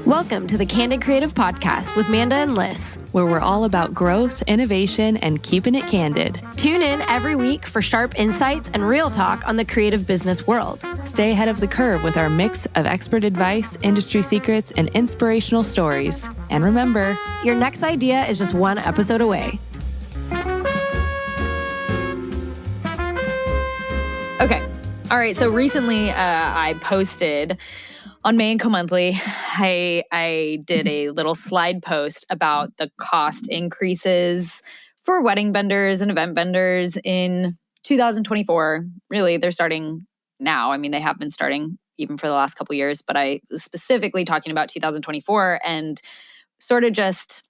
Welcome to the Candid Creative Podcast with Manda and Lys, where we're all about growth, innovation, and keeping it candid. Tune in every week for sharp insights and real talk on the creative business world. Stay ahead of the curve with our mix of expert advice, industry secrets, and inspirational stories. And remember, your next idea is just one episode away. Okay. All right. So recently I posted on May and Co Monthly, I did a little slide post about the cost increases for wedding vendors and event vendors in 2024. Really, they're starting now. I mean, they have been starting even for the last couple of years, but I was specifically talking about 2024 and sort of just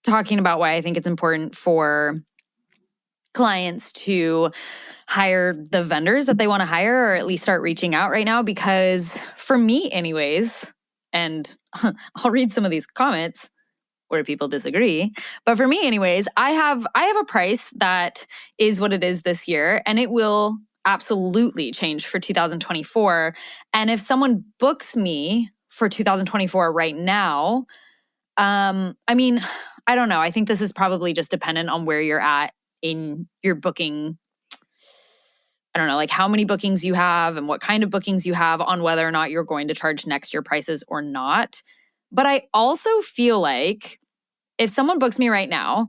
talking about why I think it's important for clients to hire the vendors that they want to hire, or at least start reaching out right now. Because for me anyways, and I'll read some of these comments where people disagree, but for me anyways, I have a price that is what it is this year, and it will absolutely change for 2024. And if someone books me for 2024 right now, I mean, I don't know. I think this is probably just dependent on where you're at in your booking. I don't know, like how many bookings you have and what kind of bookings you have on whether or not you're going to charge next year prices or not. But I also feel like if someone books me right now,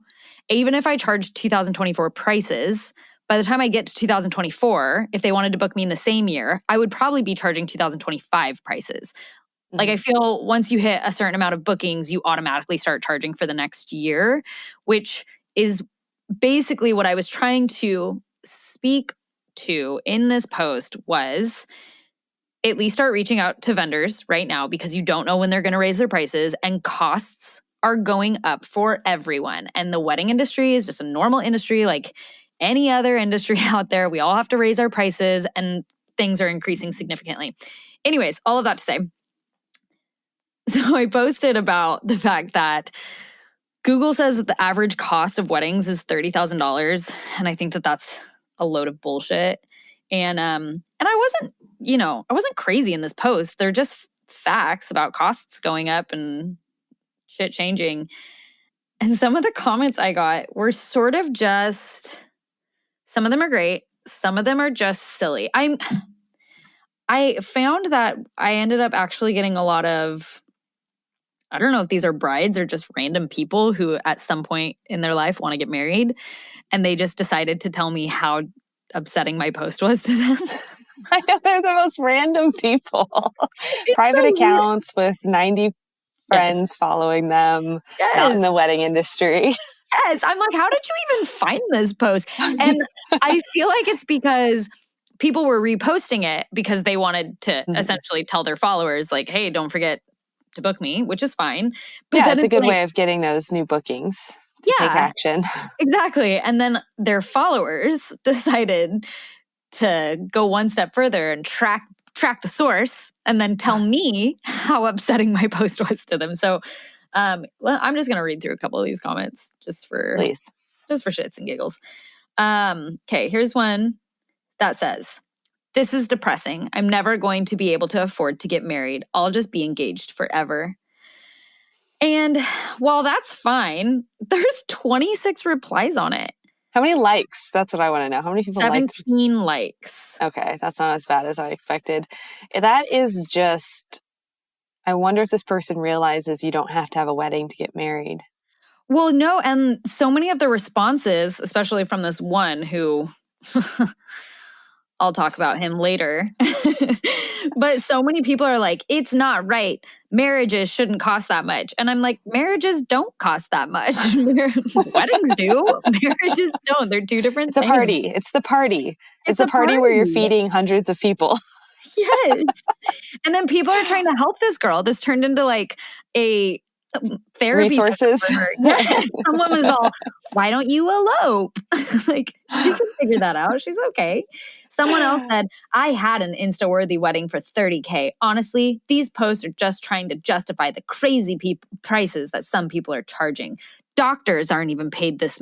even if I charge 2024 prices, by the time I get to 2024, if they wanted to book me in the same year, I would probably be charging 2025 prices. Mm-hmm. Like I feel once you hit a certain amount of bookings, you automatically start charging for the next year, which is basically what I was trying to speak to in this post was at least start reaching out to vendors right now, because you don't know when they're going to raise their prices, and costs are going up for everyone. And the wedding industry is just a normal industry like any other industry out there. We all have to raise our prices and things are increasing significantly. Anyways, all of that to say, so I posted about the fact that Google says that the average cost of weddings is $30,000. And I think that that's a load of bullshit. And I wasn't crazy in this post. They're just facts about costs going up and shit changing. And some of the comments I got were sort of just, some of them are great. Some of them are just silly. I found that I ended up actually getting a lot of, I don't know if these are brides or just random people who at some point in their life want to get married. And they just decided to tell me how upsetting my post was to them. I know, they're the most random people. Private so accounts with 90 friends following them, not in the wedding industry. Yes. I'm like, how did you even find this post? And I feel like it's because people were reposting it because they wanted to essentially tell their followers like, hey, don't forget to book me, which is fine. But yeah, it's a good way of getting those new bookings to take action. Exactly. And then their followers decided to go one step further and track the source and then tell me how upsetting my post was to them. So I'm just going to read through a couple of these comments just for shits and giggles. Okay, here's one that says, "This is depressing. I'm never going to be able to afford to get married. I'll just be engaged forever." And while that's fine, there's 26 replies on it. How many likes? That's what I want to know. How many people 17 likes. Okay, that's not as bad as I expected. That is just, I wonder if this person realizes you don't have to have a wedding to get married. Well, no, and so many of the responses, especially from this one who... I'll talk about him later. But so many people are like, it's not right. Marriages shouldn't cost that much. And I'm like, marriages don't cost that much. Weddings do. Marriages don't. They're two different things. It's a party. It's the party. It's a party where you're feeding hundreds of people. Yes. And then people are trying to help this girl. This turned into like a therapy resources. Yes. Someone was all, why don't you elope? Like, she can figure that out. She's okay. Someone else said, I had an Insta-worthy wedding for $30K. Honestly, these posts are just trying to justify the crazy prices that some people are charging. Doctors aren't even paid this.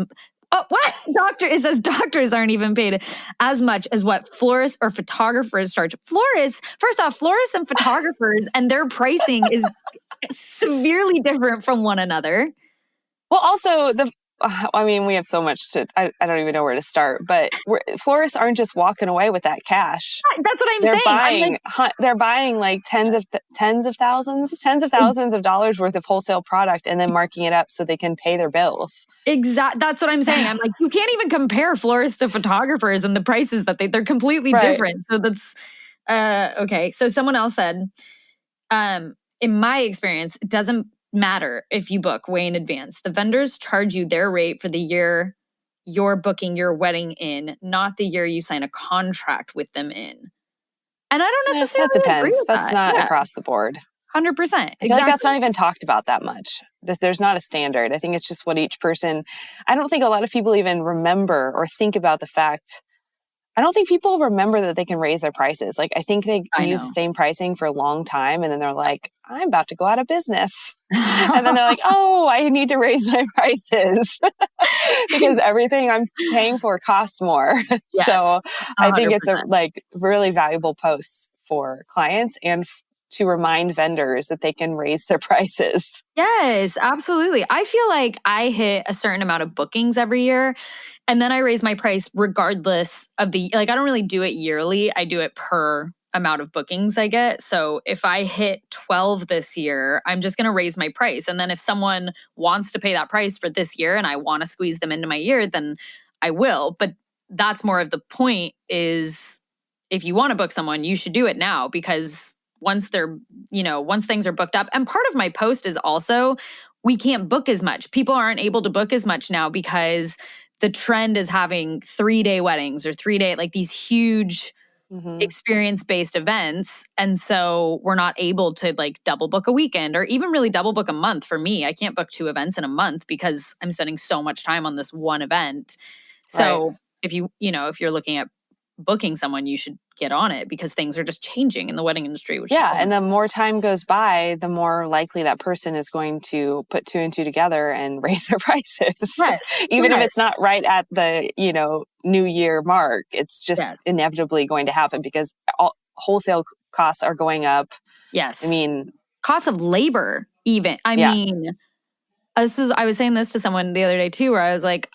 Oh, what? It says doctors aren't even paid as much as what florists or photographers charge. First off, florists and photographers and their pricing is severely different from one another. Well, also we have so much I don't even know where to start, but florists aren't just walking away with that cash. That's what I'm saying. They're buying like tens of thousands of dollars worth of wholesale product and then marking it up so they can pay their bills. Exactly. That's what I'm saying. I'm like, you can't even compare florists to photographers and the prices that they're completely different. So that's, okay. So someone else said, in my experience, it doesn't matter if you book way in advance. The vendors charge you their rate for the year you're booking your wedding in, not the year you sign a contract with them in. And I don't necessarily that depends. agree with that's not across the board. 100%. I feel like that's not even talked about that much. There's not a standard. I think it's just what each person, I don't think a lot of people even remember or think about the fact. I don't think people remember that they can raise their prices. Like, I think they use the same pricing for a long time. And then they're like, I'm about to go out of business. And then they're like, oh, I need to raise my prices because everything I'm paying for costs more. Yes, so 100%. I think it's a really valuable post for clients and to remind vendors that they can raise their prices. Yes, absolutely. I feel like I hit a certain amount of bookings every year. And then I raise my price regardless of I don't really do it yearly. I do it per amount of bookings I get. So if I hit 12 this year, I'm just going to raise my price. And then if someone wants to pay that price for this year and I want to squeeze them into my year, then I will. But that's more of the point is if you want to book someone, you should do it now because once things are booked up. And part of my post is also we can't book as much. People aren't able to book as much now because the trend is having 3-day weddings or 3-day, like these huge experience-based events. And so we're not able to double book a weekend or even really double book a month. For me, I can't book 2 events in a month because I'm spending so much time on this one event. So if you're looking at booking someone, you should get on it because things are just changing in the wedding industry. And the more time goes by, the more likely that person is going to put 2 and 2 together and raise their prices. Yes. Even if it's not right at the, New Year mark, it's just inevitably going to happen because wholesale costs are going up. Yes. I mean, cost of labor, even. I mean, I was saying this to someone the other day too, where I was like,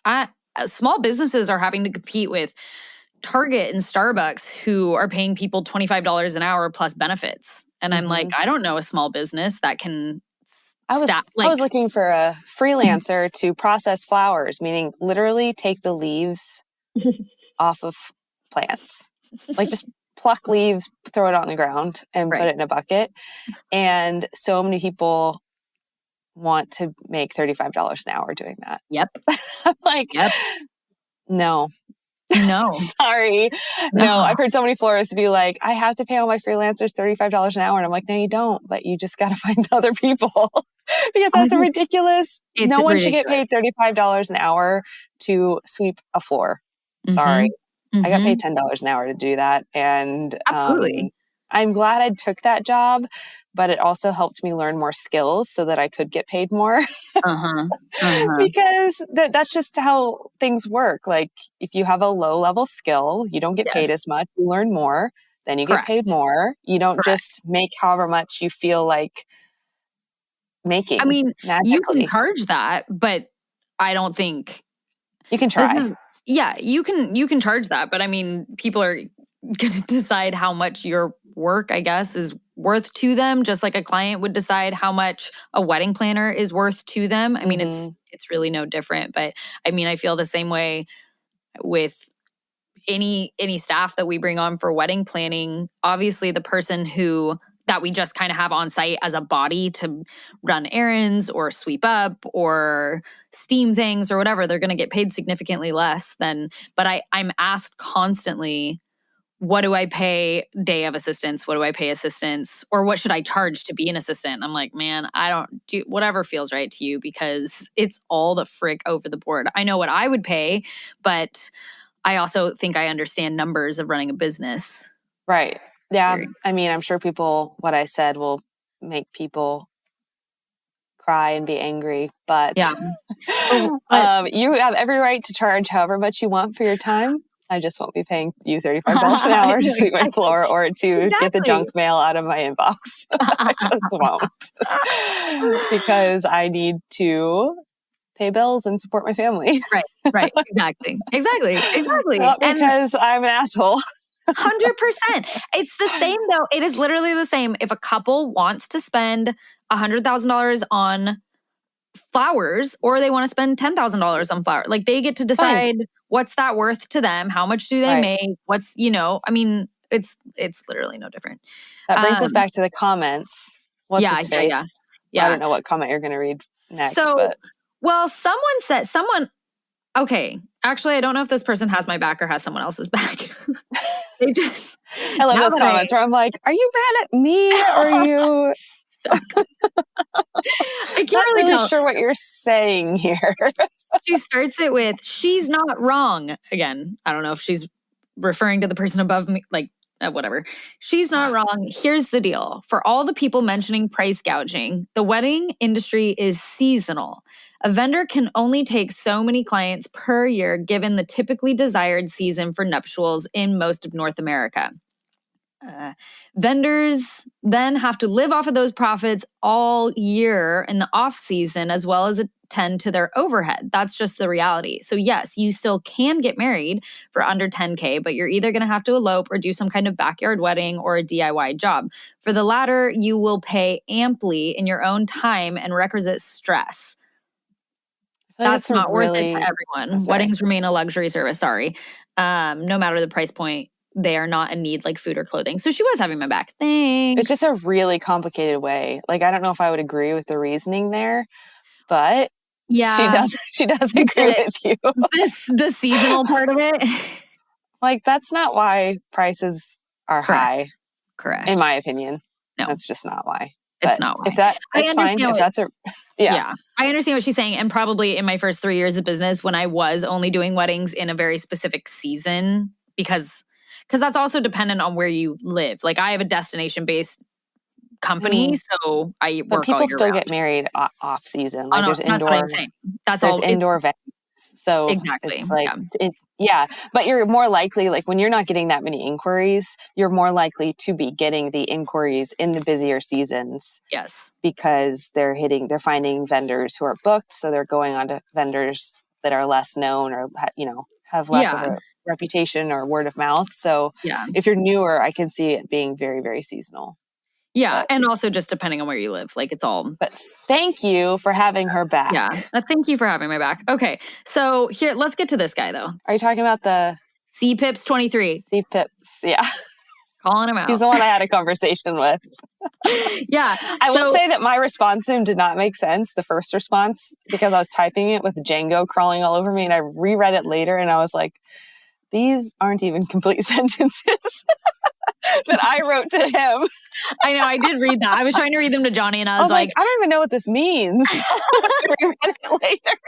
small businesses are having to compete with Target and Starbucks who are paying people $25 an hour plus benefits. And I'm like, I don't know a small business that can I was looking for a freelancer to process flowers, meaning literally take the leaves off of plants. Just pluck leaves, throw it on the ground and put it in a bucket. And so many people want to make $35 an hour doing that. Yep. I'm no. No. Sorry. No, I've heard so many florists be like, I have to pay all my freelancers $35 an hour. And I'm like, no, you don't, but you just got to find other people because that's ridiculous. No one should get paid $35 an hour to sweep a floor. Sorry. I got paid $10 an hour to do that. And absolutely. I'm glad I took that job, but it also helped me learn more skills so that I could get paid more. Because that's just how things work. Like if you have a low level skill, you don't get paid as much. You learn more, then you get paid more. You don't just make however much you feel like making. I mean, magically. You can charge that, but I don't think you can try. You can charge that, but I mean, people are going to decide how much your work, I guess, is worth to them, just like a client would decide how much a wedding planner is worth to them. I mean, it's really no different, but I mean, I feel the same way with any staff that we bring on for wedding planning. Obviously, the person that we just kind of have on site as a body to run errands or sweep up or steam things or whatever, they're going to get paid significantly less than, but I'm asked constantly, what do I pay day of assistants? What do I pay assistants? Or what should I charge to be an assistant? I'm like, man, I don't do whatever feels right to you because it's all the frick over the board. I know what I would pay, but I also think I understand numbers of running a business. Right. Yeah. I mean, I'm sure what I said will make people cry and be angry, but Yeah. you have every right to charge however much you want for your time. I just won't be paying you $35 an hour to sweep my floor or to get the junk mail out of my inbox. I just won't because I need to pay bills and support my family. Right. Exactly. Not because I'm an asshole. 100%. It's the same though. It is literally the same. If a couple wants to spend $100,000 on flowers or they want to spend $10,000 on flowers, like they get to decide what's that worth to them. How much do they make? What's, I mean, it's literally no different. That brings us back to the comments. What's his face? Yeah. I don't know what comment you're going to read next. Well, okay. Actually, I don't know if this person has my back or has someone else's back. I love those comments where I'm like, are you mad at me or are you... I can't really tell. Sure what you're saying here. She starts it with, she's not wrong. Again, I don't know if she's referring to the person above me, like whatever. She's not wrong. Here's the deal. For all the people mentioning price gouging, the wedding industry is seasonal. A vendor can only take so many clients per year given the typically desired season for nuptials in most of North America. Vendors then have to live off of those profits all year in the off season, as well as attend to their overhead. That's just the reality. So yes, you still can get married for under $10K, but you're either going to have to elope or do some kind of backyard wedding or a DIY job. For the latter, you will pay amply in your own time and requisite stress. That's not worth it to everyone. Weddings remain a luxury service. Sorry. No matter the price point, they are not in need like food or clothing. So she was having my back. Thanks. It's just a really complicated way. Like, I don't know if I would agree with the reasoning there, but yeah, she does agree with you. The seasonal part of it. Like, that's not why prices are high. Correct. In my opinion. No. That's just not why. It's not why. If that's fine. If that's yeah. I understand what she's saying. And probably in my first 3 years of business, when I was only doing weddings in a very specific season, because that's also dependent on where you live. Like I have a destination-based company, so I work But people all year still round. Get married off season. Like there's indoor. That's what I'm saying. There's indoor venues. So exactly. It's like, but you're more likely, like when you're not getting that many inquiries, you're more likely to be getting the inquiries in the busier seasons. Yes. Because they're finding vendors who are booked. So they're going on to vendors that are less known or, have less of a reputation or word of mouth. So if you're newer, I can see it being very, very seasonal. Yeah. And also just depending on where you live, like it's all. But thank you for having her back. Yeah. Thank you for having my back. Okay. So here, let's get to this guy though. Are you talking about the C-Pips 23? C-Pips. Yeah. Calling him out. He's the one I had a conversation with. Yeah. I will say that my response to him did not make sense, the first response, because I was typing it with Django crawling all over me and I reread it later and I was like, these aren't even complete sentences that I wrote to him. I know, I did read that. I was trying to read them to Johnny and I was like, I don't even know what this means. I reread it later.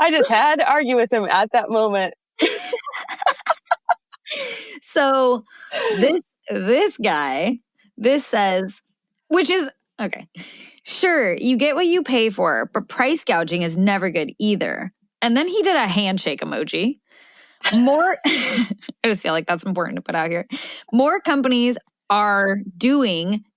I just had to argue with him at that moment. So this guy, this says, which is, okay, sure, you get what you pay for, but price gouging is never good either. And then he did a handshake emoji. I just feel like that's important to put out here. More companies are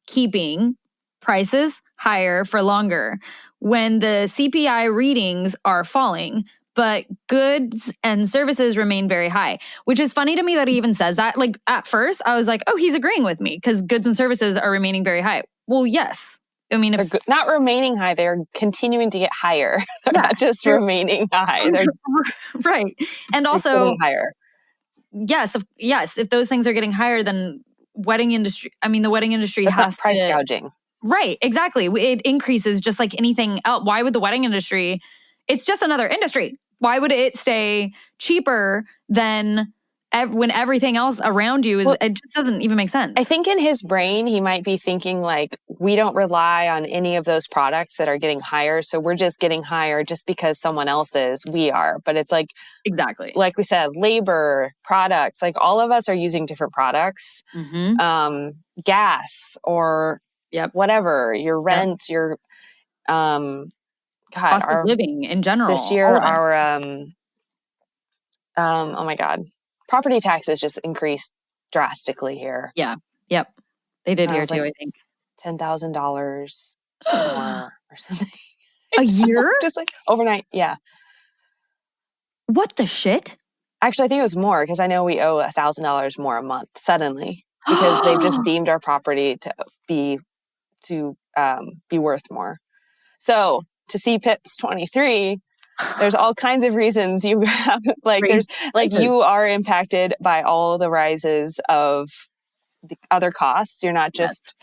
keeping prices higher for longer when the CPI readings are falling, but goods and services remain very high, which is funny to me that he even says that. Like at first I was like, oh, he's agreeing with me because goods and services are remaining very high. Well, yes. I mean, they're not remaining high, they're continuing to get higher. They're not just remaining high. They're right. And also higher. Yes, if those things are getting higher, then the wedding industry has price gouging. Right, exactly. It increases just like anything else. Why would the wedding industry, it's just another industry. Why would it stay cheaper than when everything else around you is, it just doesn't even make sense. I think in his brain, he might be thinking like, we don't rely on any of those products that are getting higher. So we're just getting higher just because someone else is, we are. But it's like, exactly. Like we said, labor, products, like all of us are using different products, gas or whatever, your rent, your cost of living in general. This year, our oh my God, property taxes just increased drastically here. Yeah. Yep. They did here too, I think. $10,000 more or something. A year? Just like overnight. Yeah. What the shit? Actually, I think it was more because I know we owe $1,000 more a month suddenly because they've just deemed our property to be worth more. So to see Pips 23, there's all kinds of reasons you have you are impacted by all the rises of the other costs. You're not just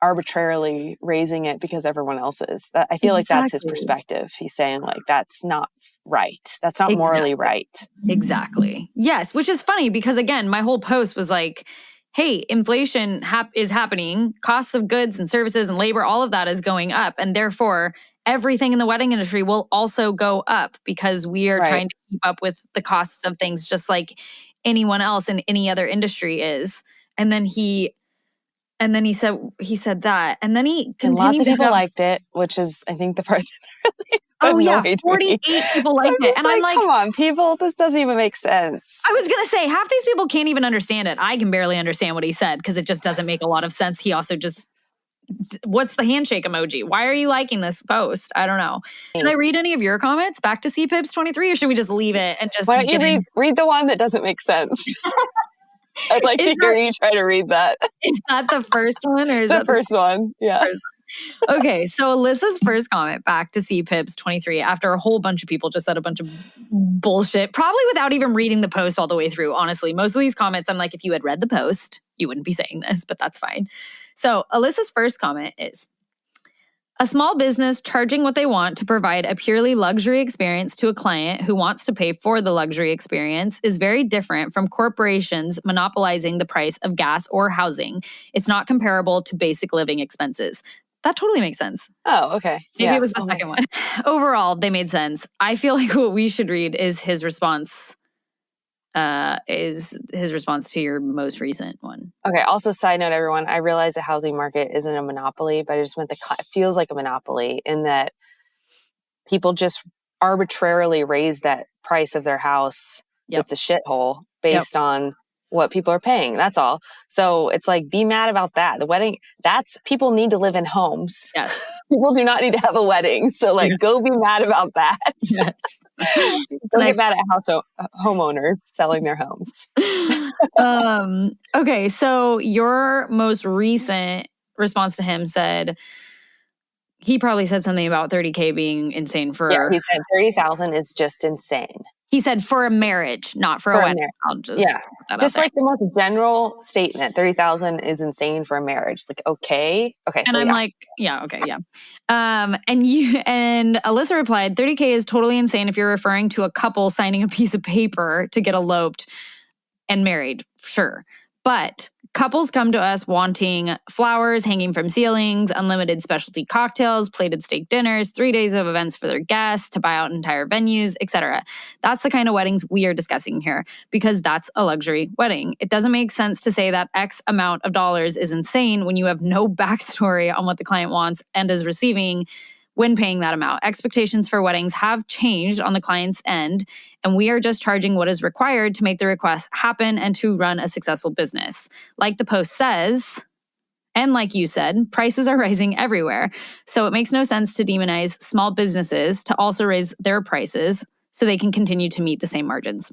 arbitrarily raising it because everyone else is. I feel like that's his perspective. He's saying like, that's not right. That's not morally right. Exactly. Yes. Which is funny because again, my whole post was like, hey, inflation is happening. Costs of goods and services and labor, all of that is going up. And therefore, everything in the wedding industry will also go up because we are trying to keep up with the costs of things just like anyone else in any other industry is. And then he said that. And then he continued. And lots of people liked it, which is, I think, the part that really annoyed me. 48 people liked it. And I'm like, come on, people, this doesn't even make sense. I was going to say, half these people can't even understand it. I can barely understand what he said because it just doesn't make a lot of sense. He also just, what's the handshake emoji? Why are you liking this post? I don't know. Can I read any of your comments back to CPIPS 23 or should we just leave it and just... Why don't you read the one that doesn't make sense? I'd like to hear you try to read that. Is that the first one? Or is that the first one? Yeah. Okay, so Alyssa's first comment back to CPIPS 23 after a whole bunch of people just said a bunch of bullshit, probably without even reading the post all the way through, honestly. Most of these comments, I'm like, if you had read the post, you wouldn't be saying this, but that's fine. So Alyssa's first comment is, a small business charging what they want to provide a purely luxury experience to a client who wants to pay for the luxury experience is very different from corporations monopolizing the price of gas or housing. It's not comparable to basic living expenses. That totally makes sense. Oh, okay. Maybe it was the second one. Overall, they made sense. I feel like what we should read is his response. To your most recent one. Okay. Also, side note, everyone, I realize the housing market isn't a monopoly, but I just meant it feels like a monopoly in that people just arbitrarily raise that price of their house. Yep. It's a shithole based on what people are paying. That's all. So it's like, be mad about that. The wedding, people need to live in homes. Yes. People do not need to have a wedding. So go be mad about that. Yes. Don't get mad at homeowners selling their homes. Okay. So your most recent response to him said, he probably said something about 30K being insane for... Yeah, he said 30,000 is just insane. He said for a marriage, not for a wedding. I'll just... Yeah. Just like the most general statement, 30,000 is insane for a marriage. Like, okay. And so I'm like, okay. And Alyssa replied, 30K is totally insane if you're referring to a couple signing a piece of paper to get eloped and married. Sure. But couples come to us wanting flowers hanging from ceilings, unlimited specialty cocktails, plated steak dinners, 3 days of events for their guests, to buy out entire venues, etc. That's the kind of weddings we are discussing here because that's a luxury wedding. It doesn't make sense to say that X amount of dollars is insane when you have no backstory on what the client wants and is receiving when paying that amount. Expectations for weddings have changed on the client's end, and we are just charging what is required to make the request happen and to run a successful business. Like the post says, and like you said, prices are rising everywhere. So it makes no sense to demonize small businesses to also raise their prices so they can continue to meet the same margins.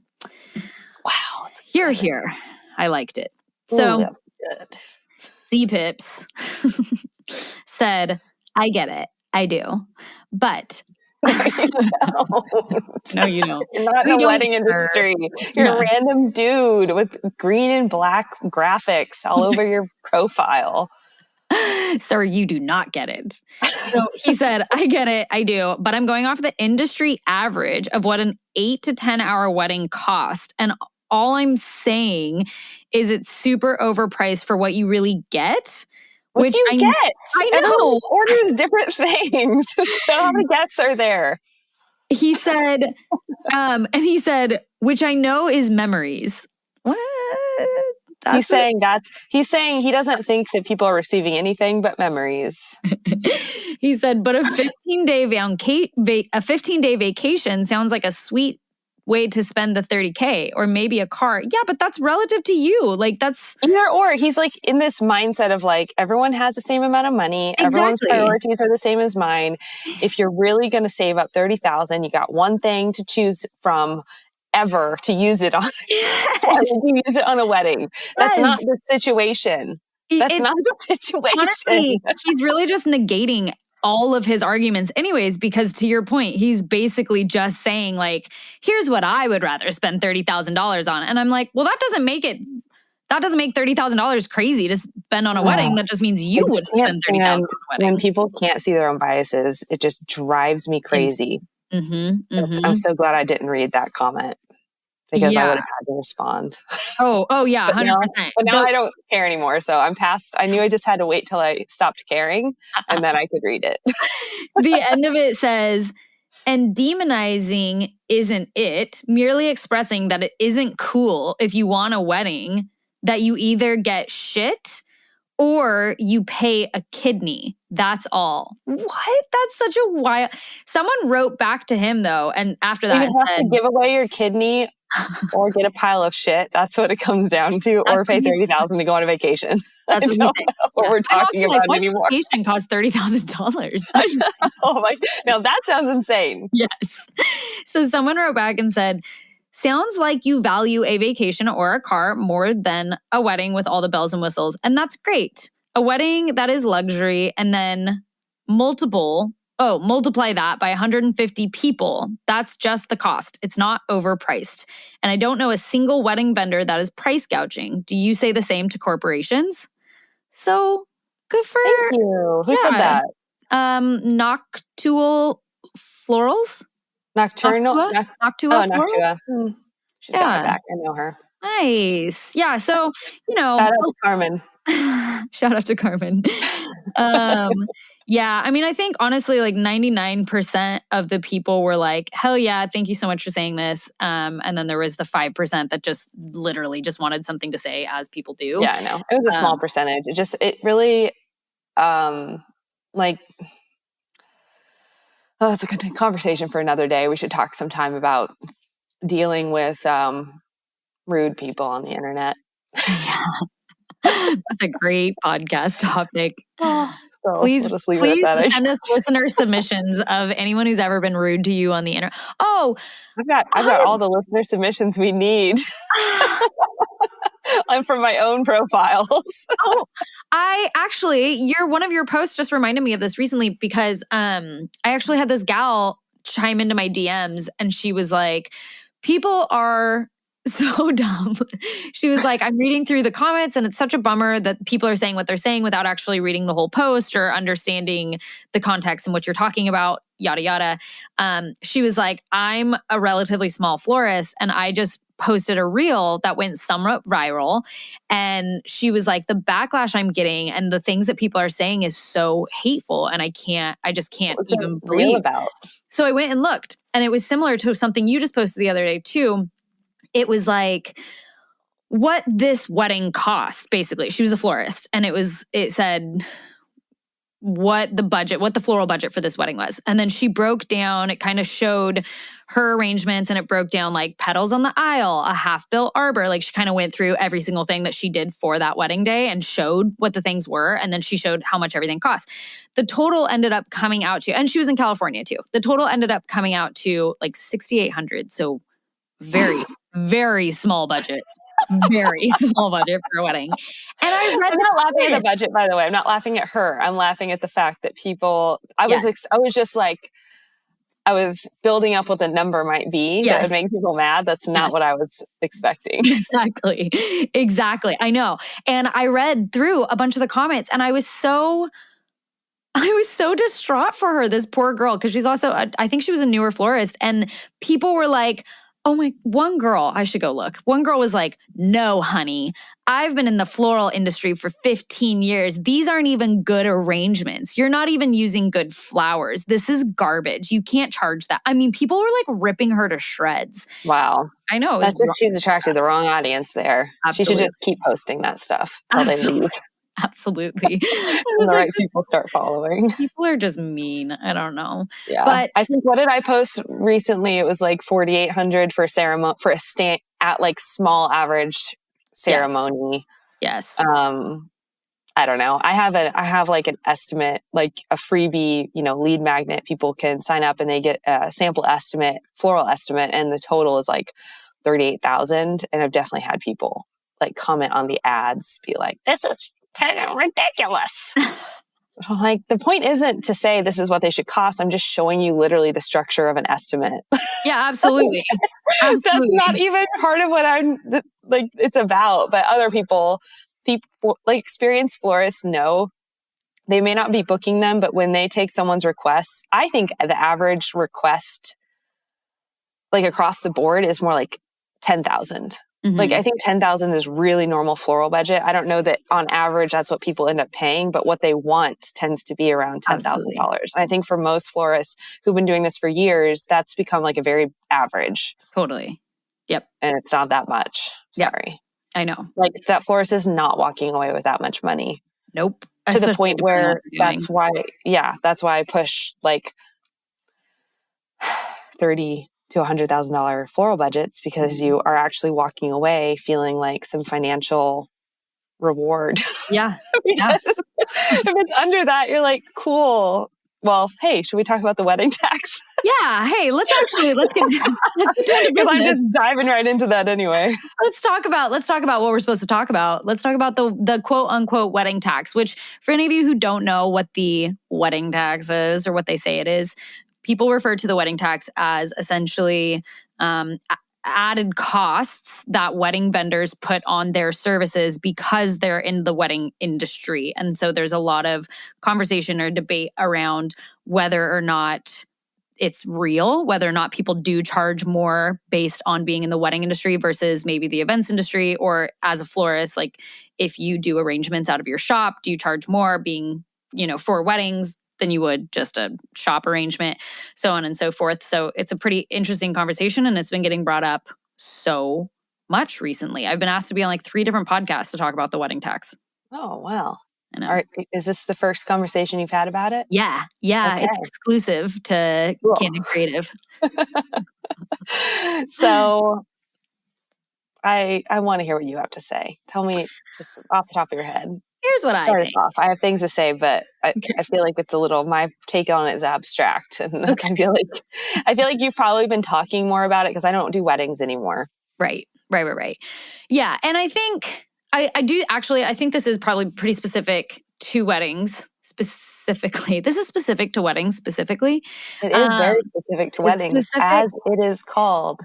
Wow. Here. I liked it. So, that's good. CPIPS said, I get it. I do. But no, you don't. You're not in the wedding industry. You're a random dude with green and black graphics all over your profile. Sir, you do not get it. So he said, I get it. I do. But I'm going off the industry average of what an 8 to 10 hour wedding cost. And all I'm saying is it's super overpriced for what you really get. What do you get? I know. Everyone orders different things. So how many guests are there? He said, which I know is memories. What? He's saying he doesn't think that people are receiving anything but memories. He said, but a 15-day vacation sounds like a sweet way to spend the $30K, or maybe a car. Yeah, but that's relative to you. Like, that's either or. He's like in this mindset of like, everyone has the same amount of money. Exactly. Everyone's priorities are the same as mine. If you're really going to save up $30,000, you got one thing to choose from ever to use it on. You use it on a wedding. That's not the situation. That's not the situation. Honestly, he's really just negating all of his arguments anyways, because to your point, he's basically just saying like, here's what I would rather spend $30,000 on. And I'm like, well, that doesn't make $30,000 crazy to spend on a wedding. That just means you would spend $30,000 on a wedding. When people can't see their own biases, it just drives me crazy. I'm so glad I didn't read that comment, because I would have had to respond. Oh yeah, 100%. But now I don't care anymore. So I'm past. I knew I just had to wait till I stopped caring, and then I could read it. The end of it says, and demonizing isn't it, merely expressing that it isn't cool if you want a wedding, that you either get shit or you pay a kidney. That's all. What? That's such a wild. Someone wrote back to him though, and after that said, to give away your kidney or get a pile of shit. That's what it comes down to. Or pay $30,000 to go on a vacation. That's what know what we're talking about anymore. Vacation costs $30,000. Oh my! Now that sounds insane. Yes. So someone wrote back and said, sounds like you value a vacation or a car more than a wedding with all the bells and whistles. And that's great. A wedding, that is luxury. And then multiply that by 150 people. That's just the cost. It's not overpriced. And I don't know a single wedding vendor that is price gouging. Do you say the same to corporations? So good for Thank you. Who said that? Noctual Florals? Nocturnal? Noctua Florals? Noctua. She's got my back. I know her. Nice. Yeah. So, shout out to Carmen. Shout out to Carmen. Yeah. I mean, I think honestly, like 99% of the people were like, hell yeah, thank you so much for saying this. And then there was the 5% that just literally just wanted something to say, as people do. Yeah, I know. It was a small percentage. It really, it's a good conversation for another day. We should talk sometime about dealing with rude people on the internet. Yeah. That's a great podcast topic. So please send us listener submissions of anyone who's ever been rude to you on the internet. Oh, I've got all the listener submissions we need. I'm from my own profiles. One of your posts just reminded me of this recently, because I actually had this gal chime into my DMs and she was like, people are so dumb. She was like, I'm reading through the comments and it's such a bummer that people are saying what they're saying without actually reading the whole post or understanding the context and what you're talking about, yada, yada. She was like, I'm a relatively small florist and I just posted a reel that went somewhat viral. And she was like, the backlash I'm getting and the things that people are saying is so hateful. And I just can't even believe about. So I went and looked, and it was similar to something you just posted the other day too. It was like what this wedding costs, basically. She was a florist, and it said what the floral budget for this wedding was. And then she broke down, it kind of showed her arrangements, and it broke down like petals on the aisle, a half-built arbor. Like she kind of went through every single thing that she did for that wedding day and showed what the things were. And then she showed how much everything cost. The total ended up coming out to, and she was in California too. The total ended up coming out to like $6,800. So very, very small budget. Very small budget for a wedding. And I'm not laughing at the budget, by the way. I'm not laughing at her. I'm laughing at the fact that people, I was building up what the number might be that would make people mad. That's not what I was expecting. Exactly. I know. And I read through a bunch of the comments and I was so distraught for her, this poor girl, because she's also, I think she was a newer florist, and people were like, one girl, I should go look. One girl was like, no, honey, I've been in the floral industry for 15 years. These aren't even good arrangements. You're not even using good flowers. This is garbage. You can't charge that. I mean, people were like ripping her to shreds. Wow. I know. That's just, she's attracted the wrong audience there. Absolutely. She should just keep posting that stuff until they leave. Absolutely. And the right people start following. People are just mean. I don't know. Yeah. But I think, what did I post recently? It was like 4,800 for ceremony, for a stand at like small average ceremony. Yes. I don't know. I have like an estimate, like a freebie, lead magnet. People can sign up and they get a sample estimate, floral estimate, and the total is like 38,000. And I've definitely had people like comment on the ads, be like, "This is ridiculous." I'm like, the point isn't to say this is what they should cost. I'm just showing you literally the structure of an estimate. Yeah, absolutely. That's not even part of what I'm like, it's about. But other people like experienced florists know they may not be booking them, but when they take someone's requests, I think the average request, like across the board, is more like 10,000. Mm-hmm. Like, I think 10,000 is really normal floral budget. I don't know that on average that's what people end up paying, but what they want tends to be around $10,000. I think for most florists who've been doing this for years, that's become like a very average. Totally. Yep. And it's not that much. Sorry. Yep. I know. Like, that florist is not walking away with that much money. Nope. To the point where that's why I push like $30,000 to $100,000 floral budgets, because you are actually walking away feeling like some financial reward. Yeah. Because if it's under that, you're like, cool. Well, hey, should we talk about the wedding tax? Yeah. Hey, let's get because I'm just diving right into that anyway. Let's talk about what we're supposed to talk about. Let's talk about the quote unquote wedding tax, which, for any of you who don't know what the wedding tax is or what they say it is, people refer to the wedding tax as essentially added costs that wedding vendors put on their services because they're in the wedding industry. And so there's a lot of conversation or debate around whether or not it's real, whether or not people do charge more based on being in the wedding industry versus maybe the events industry, or as a florist, like if you do arrangements out of your shop, do you charge more being, for weddings than you would just a shop arrangement, so on and so forth. So it's a pretty interesting conversation, and it's been getting brought up so much recently. I've been asked to be on like 3 different podcasts to talk about the wedding tax. Oh, wow. I know. All right. Is this the first conversation you've had about it? Yeah. Okay. It's exclusive to Candid Creative. So I want to hear what you have to say. Tell me just off the top of your head. Here's what I think. I have things to say, but I feel like it's a little, my take on it is abstract. And I feel like you've probably been talking more about it because I don't do weddings anymore. Right. Yeah. And I think I do actually, I think this is probably pretty specific to weddings specifically. This is specific to weddings specifically. It is very specific to weddings, as it is called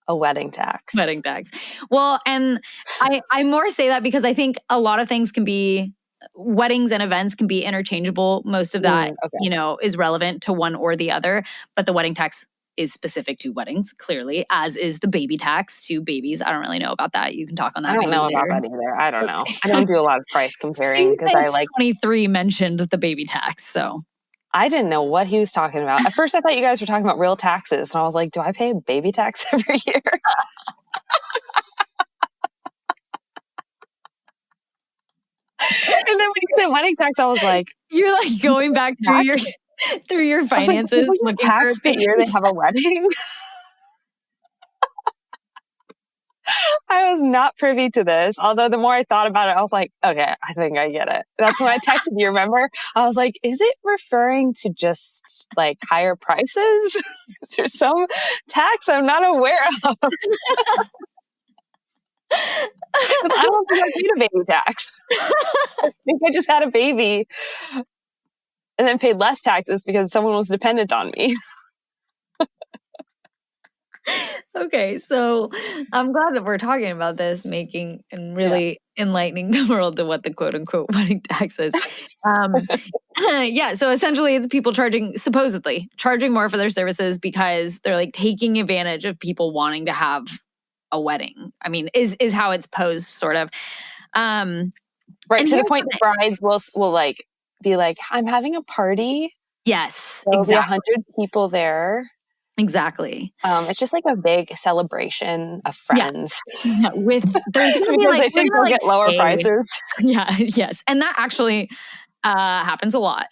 a wedding tax. Wedding tax. Well, and I more say that because I think a lot of things can be, weddings and events can be interchangeable. Most of that, is relevant to one or the other. But the wedding tax is specific to weddings, clearly, as is the baby tax to babies. I don't really know about that. You can talk on that. I don't know about that either. I don't know. I don't do a lot of price comparing because I like 23 mentioned the baby tax. So I didn't know what he was talking about. At first, I thought you guys were talking about real taxes. And I was like, do I pay baby tax every year? And then when you said wedding tax, I was like, you're like going back through your finances. Like, tax the year they have a wedding? I was not privy to this. Although the more I thought about it, I was like, okay, I think I get it. That's when I texted you, remember? I was like, is it referring to just like higher prices? Is there some tax I'm not aware of? I don't think I paid a baby tax. I think I just had a baby and then paid less taxes because someone was dependent on me. Okay, so I'm glad that we're talking about this, making and really enlightening the world to what the quote unquote wedding tax is. So essentially it's people supposedly charging more for their services because they're like taking advantage of people wanting to have a wedding. I mean, is how it's posed, sort of. Right, to the point that brides will like be like, I'm having a party. Yes, There'll be 100 people there. Exactly. It's just like a big celebration of friends. Yeah, there's gonna be like they think we'll get lower prices. Yeah, yes, and that actually happens a lot.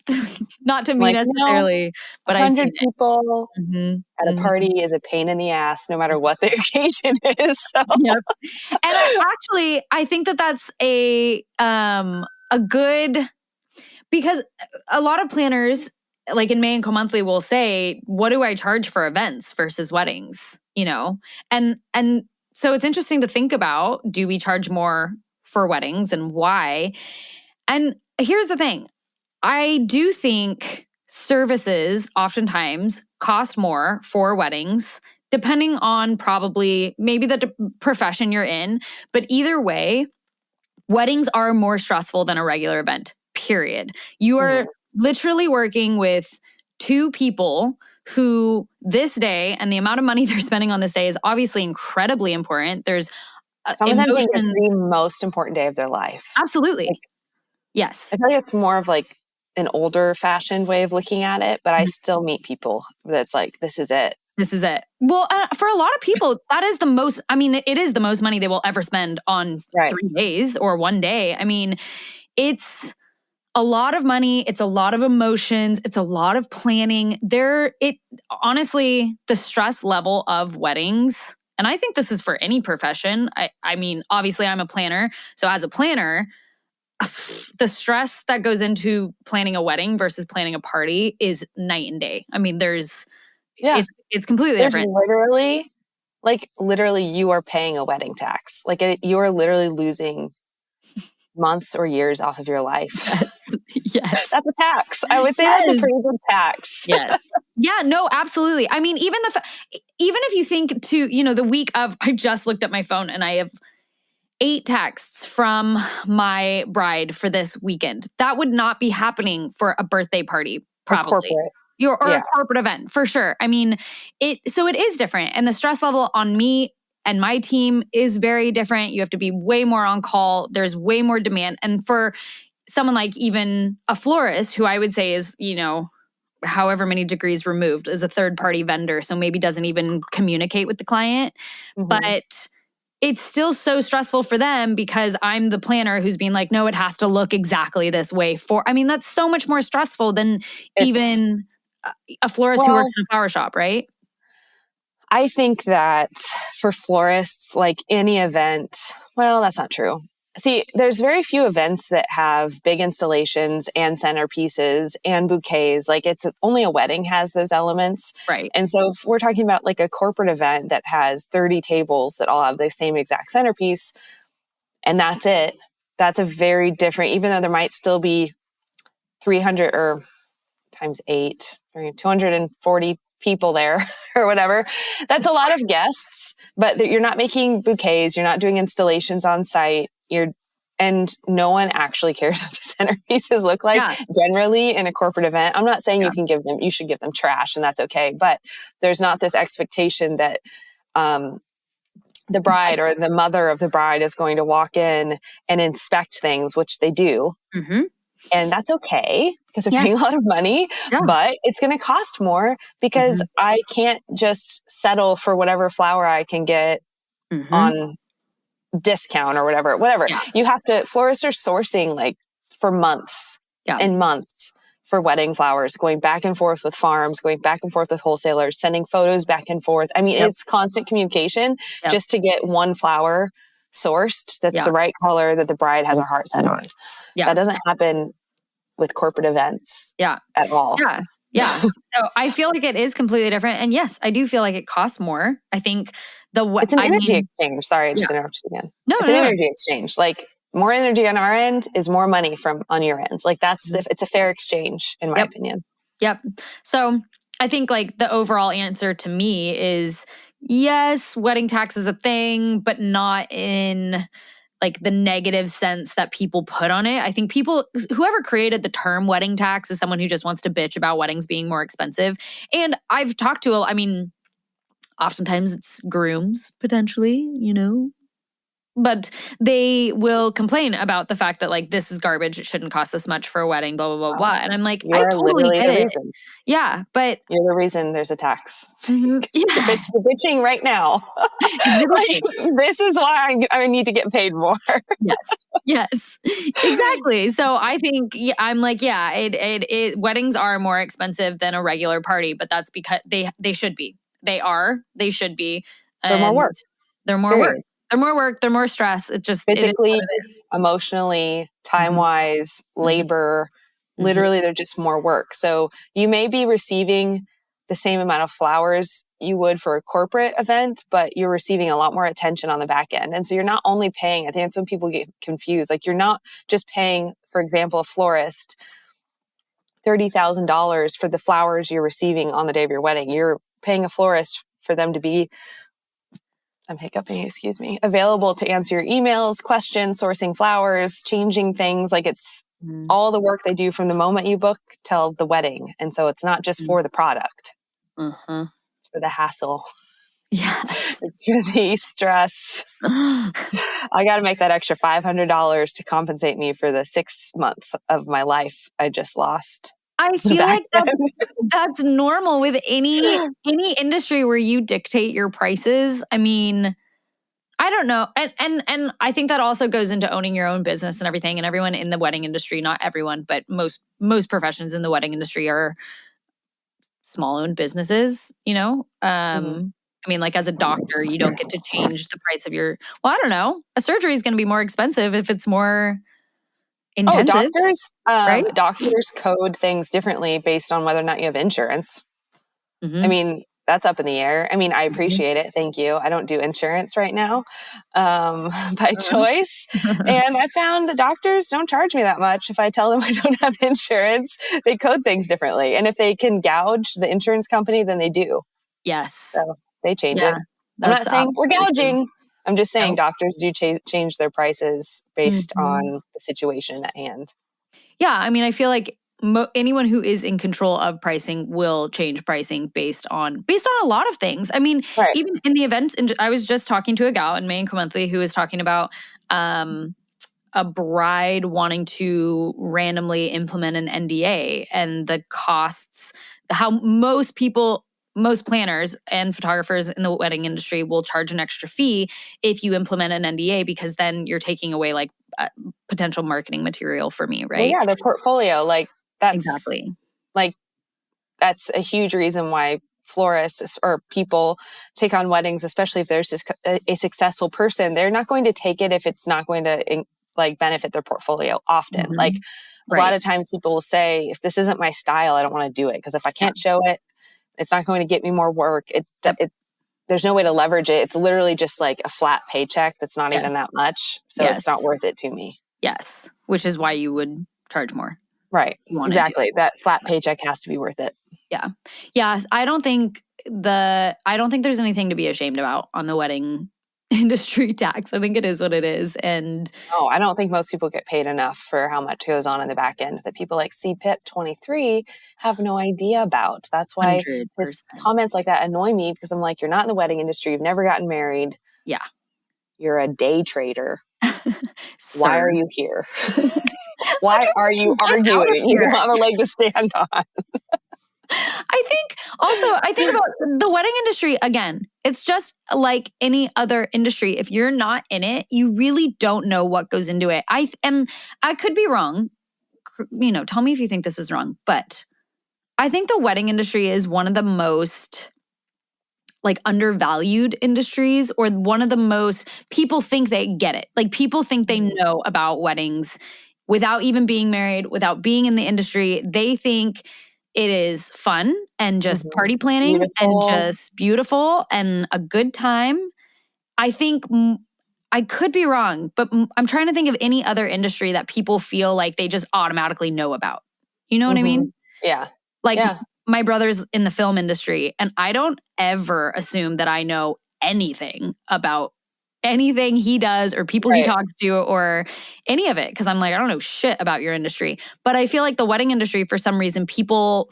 Not to me necessarily, but 100 people at a party is a pain in the ass, no matter what the occasion is. So. Yep. And I think that that's a good, because a lot of planners, like in May and Co Monthly, will say, what do I charge for events versus weddings? You know? And so it's interesting to think about, do we charge more for weddings and why? And here's the thing. I do think services oftentimes cost more for weddings, depending on probably maybe the profession you're in. But either way, weddings are more stressful than a regular event, period. You are literally working with two people who this day and the amount of money they're spending on this day is obviously incredibly important. There's some of them think it's the most important day of their life. Absolutely. Yes. I feel like it's more of like an older fashioned way of looking at it, but I still meet people that's like, this is it. This is it. Well, for a lot of people, that is the most, it is the most money they will ever spend on 3 days or one day. I mean, it's a lot of money. It's a lot of emotions. It's a lot of planning. Honestly, the stress level of weddings, and I think this is for any profession. I mean, obviously I'm a planner. So as a planner, the stress that goes into planning a wedding versus planning a party is night and day. I mean, it's completely different. Literally you are paying a wedding tax. Like you are literally losing months or years off of your life. Yes. That's a tax. I would say that's a pretty good tax. Yes. Yeah, no, absolutely. I mean, even if you think to, the week of, I just looked at my phone and I have 8 texts from my bride for this weekend. That would not be happening for a birthday party, probably. Or a corporate event, for sure. I mean, so it is different. And the stress level on me and my team is very different. You have to be way more on call. There's way more demand. And for someone like even a florist, who I would say is, however many degrees removed, as a third-party vendor, so maybe doesn't even communicate with the client. But it's still so stressful for them because I'm the planner who's being like, no, it has to look exactly this way. That's so much more stressful than even a florist who works in a flower shop, right? I think that for florists, like any event, well, that's not true. See, there's very few events that have big installations and centerpieces and bouquets. Like it's only a wedding has those elements. Right. And so if we're talking about like a corporate event that has 30 tables that all have the same exact centerpiece, and that's it, that's a very different, even though there might still be 300 or times 8, 240 people there or whatever. That's a lot of guests, but you're not making bouquets. You're not doing installations on site. And no one actually cares what the centerpieces look like generally in a corporate event. I'm not saying you should give them trash and that's okay. But there's not this expectation that the bride or the mother of the bride is going to walk in and inspect things, which they do. And that's okay because they're paying a lot of money, but it's going to cost more because I can't just settle for whatever flower I can get on discount or whatever. You have to, florists are sourcing like for months and months for wedding flowers, going back and forth with farms, going back and forth with wholesalers, sending photos back and forth. I mean, it's constant communication just to get one flower sourced that's the right color that the bride has her heart set on. That doesn't happen with corporate events at all. So I feel like it is completely different. And yes, I do feel like it costs more. I think it's an energy exchange. Sorry, I just interrupted you again. It's an energy exchange. Like more energy on our end is more money on your end. Like it's a fair exchange in my opinion. So I think like the overall answer to me is yes, wedding tax is a thing, but not in like the negative sense that people put on it. I think whoever created the term wedding tax is someone who just wants to bitch about weddings being more expensive. And I've talked to, oftentimes it's grooms potentially, but they will complain about the fact that like, this is garbage. It shouldn't cost this much for a wedding, blah, blah, blah, blah. And I'm like, I totally get it. Reason. Yeah, but you're the reason there's a tax. Yeah. You're bitching right now. Like, this is why I need to get paid more. Yes, exactly. So I think I'm like, weddings are more expensive than a regular party, but that's because they should be. They should be. They're more work. They're more work. They're more work. They're more stress. It just physically, emotionally, time-wise, labor. Literally, they're just more work. So you may be receiving the same amount of flowers you would for a corporate event, but you're receiving a lot more attention on the back end. And so you're not only paying, I think that's when people get confused. Like, you're not just paying, for example, a florist $30,000 for the flowers you're receiving on the day of your wedding. You're paying a florist for them to be, I'm hiccuping, excuse me, available to answer your emails, questions, sourcing flowers, changing things. Like, it's all the work they do from the moment you book till the wedding. And so it's not just for the product. It's for the hassle. Yes. It's for the stress. I got to make that extra $500 to compensate me for the 6 months of my life I just lost. I feel like that's normal with any industry where you dictate your prices. I mean, I don't know. And I think that also goes into owning your own business and everything. And everyone in the wedding industry, not everyone, but most professions in the wedding industry are small-owned businesses, I mean, like as a doctor, you don't get to change the price of I don't know. A surgery is going to be more expensive if it's more intensive. Right? Doctors code things differently based on whether or not you have insurance. I mean, that's up in the air. I mean, I appreciate it. Thank you. I don't do insurance right now by choice. And I found the doctors don't charge me that much. If I tell them I don't have insurance, they code things differently. And if they can gouge the insurance company, then they do. Yes. So they change it. I'm not saying we're gouging. I'm just saying doctors do change their prices based on the situation at hand. Yeah. I mean, I feel like anyone who is in control of pricing will change pricing based on a lot of things. I mean, even in the events, and I was just talking to a gal in May & Co Monthly who was talking about a bride wanting to randomly implement an NDA and the costs, how most planners and photographers in the wedding industry will charge an extra fee if you implement an NDA, because then you're taking away like potential marketing material for me, right? Well, yeah, their portfolio, like that's exactly. Like that's a huge reason why florists or people take on weddings, especially if there's a successful person. They're not going to take it if it's not going to like benefit their portfolio often. Like a lot of times people will say, if this isn't my style, I don't want to do it, because if I can't show it, it's not going to get me more work. There's no way to leverage it. It's literally just like a flat paycheck that's not even that much. So it's not worth it to me. Yes. Which is why you would charge more. Right. Exactly. That flat paycheck has to be worth it. Yeah. Yeah. I don't think there's anything to be ashamed about on the wedding industry tax. I think it is what it is. And I don't think most people get paid enough for how much goes on in the back end that people like CPIP 23 have no idea about. That's why his comments like that annoy me, because I'm like, you're not in the wedding industry. You've never gotten married. Yeah. You're a day trader. Why are you here? Why are you arguing? You don't have a leg to stand on. I think about the wedding industry, again, it's just like any other industry. If you're not in it, you really don't know what goes into it. I could be wrong. Tell me if you think this is wrong, but I think the wedding industry is one of the most like undervalued industries, or one of the most, people think they get it. Like people think they know about weddings without even being married, without being in the industry. They think it is fun and just party planning and just beautiful and a good time. I think I could be wrong, but I'm trying to think of any other industry that people feel like they just automatically know about. You know what I mean? Yeah. Like my brother's in the film industry, and I don't ever assume that I know anything about anything he does or people he talks to or any of it. Because I'm like, I don't know shit about your industry. But I feel like the wedding industry, for some reason, people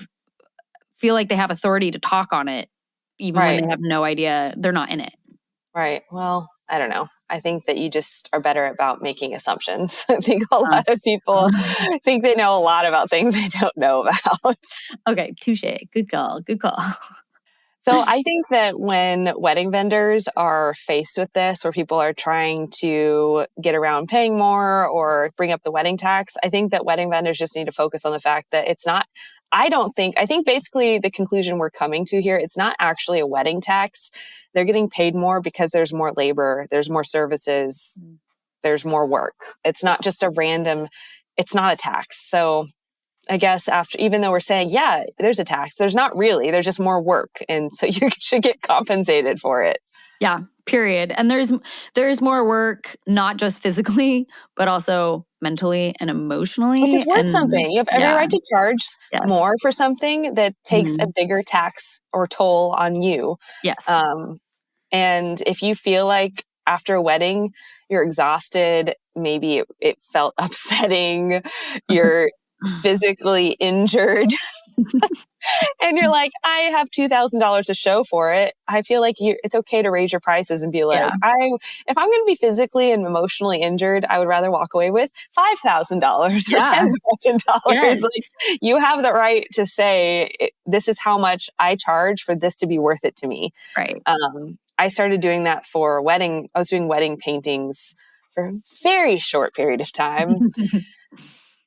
feel like they have authority to talk on it, even when they have no idea, they're not in it. Right. Well, I don't know. I think that you just are better about making assumptions. I think a lot of people think they know a lot about things they don't know about. Okay, touche. Good call. Good call. So I think that when wedding vendors are faced with this, where people are trying to get around paying more or bring up the wedding tax, I think that wedding vendors just need to focus on the fact that it's not, I think basically the conclusion we're coming to here, it's not actually a wedding tax. They're getting paid more because there's more labor, there's more services, there's more work. It's not just it's not a tax. So I guess even though we're saying, yeah, there's a tax, there's not really, there's just more work. And so you should get compensated for it. Yeah, period. And there's more work, not just physically, but also mentally and emotionally. Which is worth something. You have every right to charge more for something that takes a bigger tax or toll on you. Yes. And if you feel like after a wedding, you're exhausted, maybe it felt upsetting, you're physically injured, and you're like, I have $2,000 to show for it. I feel like it's okay to raise your prices and be like, if I'm going to be physically and emotionally injured, I would rather walk away with $5,000 or $10,000. Yes. Like, you have the right to say, this is how much I charge for this to be worth it to me. Right. I started doing that for I was doing wedding paintings for a very short period of time.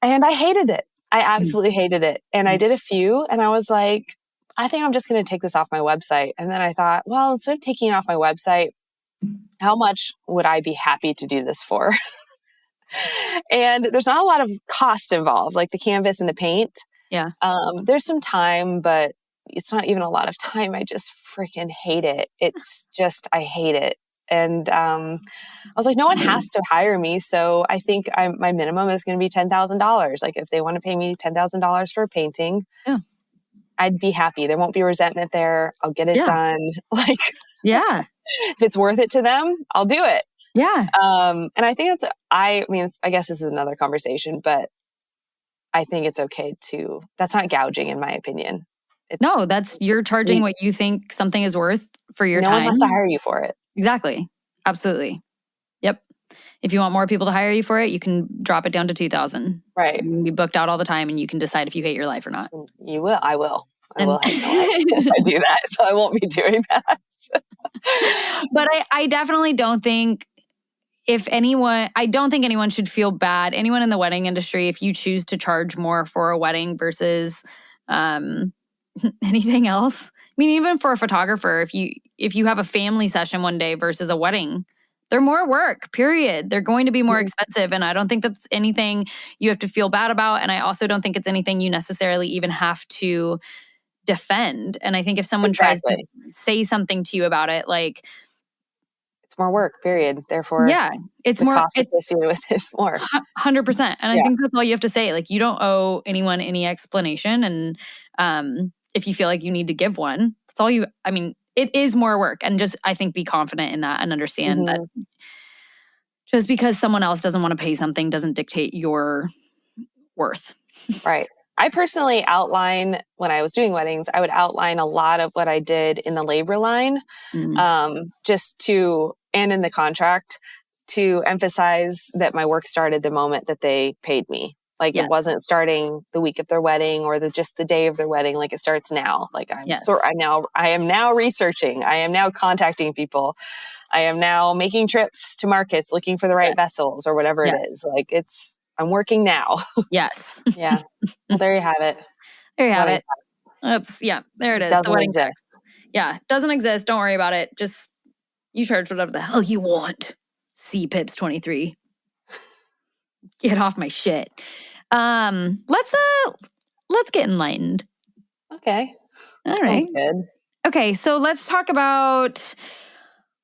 And I hated it. I absolutely hated it. And I did a few and I was like, I think I'm just going to take this off my website. And then I thought, well, instead of taking it off my website, how much would I be happy to do this for? And there's not a lot of cost involved, like the canvas and the paint. Yeah. There's some time, but it's not even a lot of time. I just freaking hate it. It's just, I hate it. And I was like, no one has to hire me. So I think my minimum is going to be $10,000. Like if they want to pay me $10,000 for a painting, I'd be happy. There won't be resentment there. I'll get it done. Like, if it's worth it to them, I'll do it. Yeah. And I think I guess this is another conversation, but I think it's okay that's not gouging in my opinion. You're charging what you think something is worth for your time. No one has to hire you for it. Exactly. Absolutely. Yep. If you want more people to hire you for it, you can drop it down to 2,000. Right. You can be booked out all the time and you can decide if you hate your life or not. You will. I will. I will hate my life if I do that. So I won't be doing that. But I definitely don't think I don't think anyone should feel bad. Anyone in the wedding industry, if you choose to charge more for a wedding versus anything else. I mean, even for a photographer, if you have a family session one day versus a wedding, they're more work, period. They're going to be more expensive. And I don't think that's anything you have to feel bad about. And I also don't think it's anything you necessarily even have to defend. And I think if someone tries to say something to you about it, like, it's more work, period. Therefore, it's the more cost associated with this more. 100%. And I think that's all you have to say. Like, you don't owe anyone any explanation. And if you feel like you need to give one, that's all it is more work. And just, I think, be confident in that and understand that just because someone else doesn't want to pay something doesn't dictate your worth. Right. I personally when I was doing weddings, I would outline a lot of what I did in the labor line, and in the contract to emphasize that my work started the moment that they paid me. Like it wasn't starting the week of their wedding or just the day of their wedding. Like it starts now. Like I am now researching. I am now contacting people. I am now making trips to markets, looking for the right vessels or whatever it is. Like I'm working now. Yes. Yeah. Well, there you have it. There you have it. There it is. Doesn't exist. Yeah. Doesn't exist. Don't worry about it. Just you charge whatever the hell you want. C-Pips 23. Get off my shit. Let's get enlightened. Okay. All right. Sounds good. Okay, so let's talk about,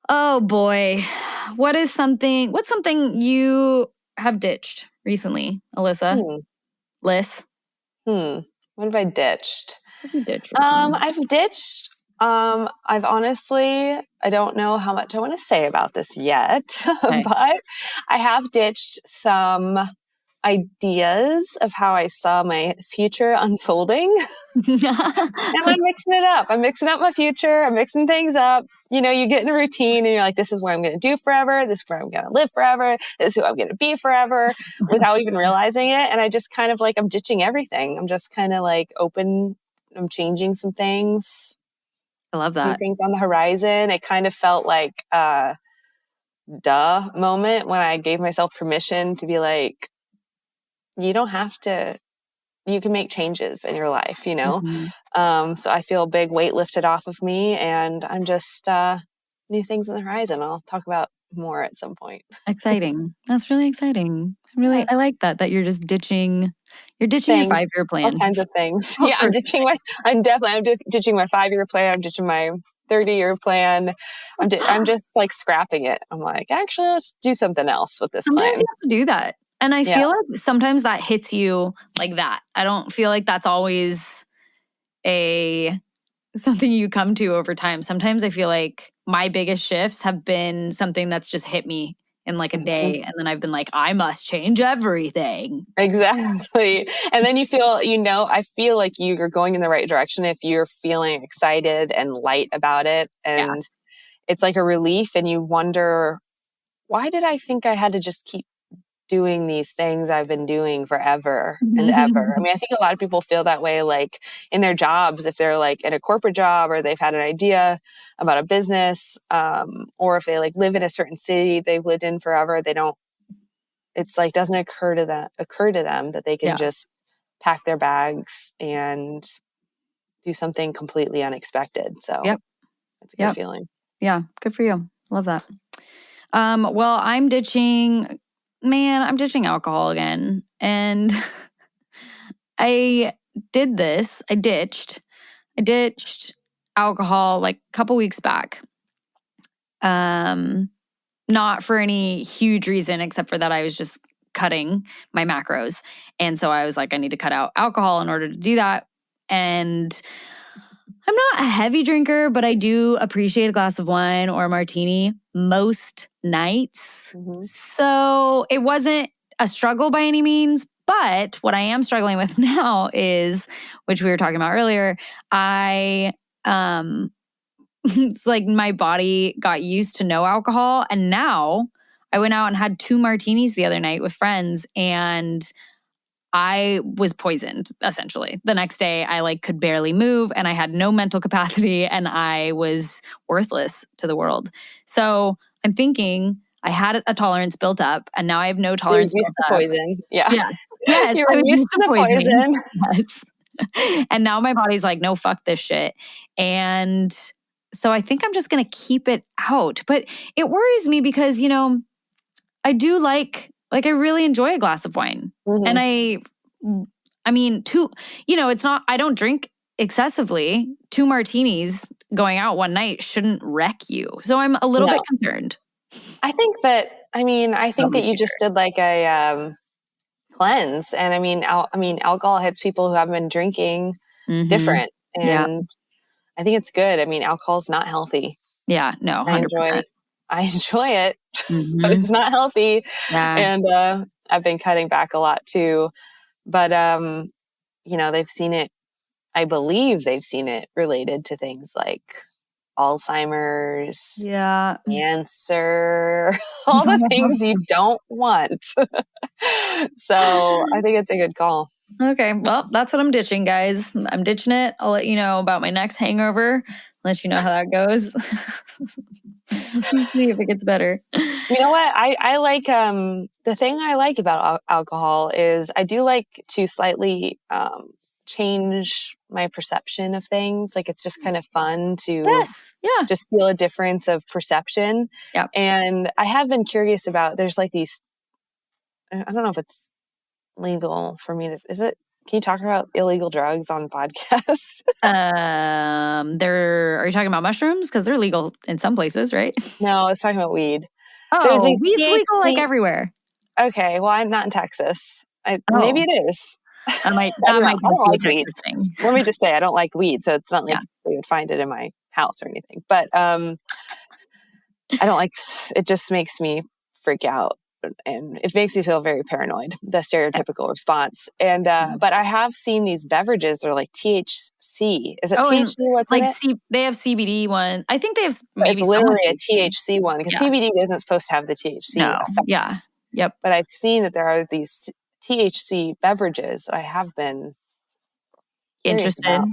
oh boy, what's something you have ditched recently, Alyssa? Lys? Well, What have I ditched? What have you ditched recently? I've ditched. I've honestly, I don't know how much I want to say about this yet, Okay. but I have ditched some ideas of how I saw my future unfolding. And I'm mixing it up. I'm mixing up my future. I'm mixing things up. You know, you get in a routine and you're like, this is what I'm going to do forever. This is where I'm going to live forever. This is who I'm going to be forever without even realizing it. And I just kind of like, I'm ditching everything. I'm just kind of like open. I'm changing some things. I love New that. things on the horizon. It kind of felt like a duh moment when I gave myself permission to be like, you don't have to, you can make changes in your life, you know? So I feel a big weight lifted off of me, and I'm just new things on the horizon. I'll talk about more at some point. Exciting. That's really exciting. Yeah. I like that you're just ditching. You're ditching your Things, 5-year plan. all kinds of things. Oh, Yeah, I'm ditching I'm ditching my 5-year plan. I'm ditching my 30-year plan. I'm just like scrapping it. I'm like, actually, let's do something else with this Sometimes plan. you have to do that. And I Yeah. feel like sometimes that hits you like that. I don't feel like that's always something you come to over time. Sometimes I feel like my biggest shifts have been something that's just hit me in like a day. And then I've been like, I must change everything. Exactly. And then you feel, you know, I feel like you're going in the right direction if you're feeling excited and light about it. And it's like a relief, and you wonder, why did I think I had to just keep doing these things I've been doing forever and ever? I mean, I think a lot of people feel that way, like in their jobs, if they're like in a corporate job or they've had an idea about a business, or if they like live in a certain city they've lived in forever, they don't, it's like, doesn't occur to them that they can just pack their bags and do something completely unexpected. So it's a good feeling. Yeah. Good for you. Love that. Well, I'm ditching alcohol again. And I ditched alcohol like a couple weeks back. Not for any huge reason, except for that I was just cutting my macros. And so I was like, I need to cut out alcohol in order to do that. And I'm not a heavy drinker, but I do appreciate a glass of wine or a martini most nights. So it wasn't a struggle by any means. But what I am struggling with now is, which we were talking about earlier, it's like my body got used to no alcohol. And now I went out and had 2 martinis the other night with friends, and I was poisoned, essentially. The next day, I like could barely move, and I had no mental capacity, and I was worthless to the world. So I'm thinking I had a tolerance built up, and now I have no tolerance You're used to poison. Yeah. Yes, you were used to the poison. Yes. And now my body's like, no, fuck this shit. And so I think I'm just going to keep it out. But it worries me because, you know, I do like I really enjoy a glass of wine. And I mean, 2, you know, it's not, I don't drink excessively. 2 martinis going out one night shouldn't wreck you. So I'm a little bit concerned. I think that you just did like a cleanse. And I mean, alcohol hits people who haven't been drinking different. And I think it's good. I mean, alcohol is not healthy. Yeah, no, 100%. I enjoy it, but it's not healthy. Yeah. And I've been cutting back a lot too. But, you know, I believe they've seen it related to things like Alzheimer's, cancer, all the things you don't want. So I think it's a good call. Okay. Well, that's what I'm ditching, guys. I'm ditching it. I'll let you know about my next hangover. Let you know how that goes. See if it gets better. You know what? I like, the thing I like about alcohol is I do like to slightly, change my perception of things. Like, it's just kind of fun to just feel a difference of perception. Yep. And I have been curious about, there's like these, I don't know if it's legal for me to, can you talk about illegal drugs on podcasts? Are you talking about mushrooms? Because they're legal in some places, right? No, I was talking about weed. Oh, weed's legal like everywhere. Okay. Well, I'm not in Texas. Maybe it is. That might I don't be like a weed. Texas thing. Let me just say, I don't like weed, so it's not like Yeah. they would find it in my house or anything. But I don't like, it just makes me freak out. And it makes me feel very paranoid, the stereotypical response. And, but I have seen these beverages, they're like THC. Is it THC? What's like in it? they have CBD one. I think they have maybe it's literally a THC one, because Yeah. CBD isn't supposed to have the THC effects. Yeah. Yep. But I've seen that there are these THC beverages that I have been interested. about.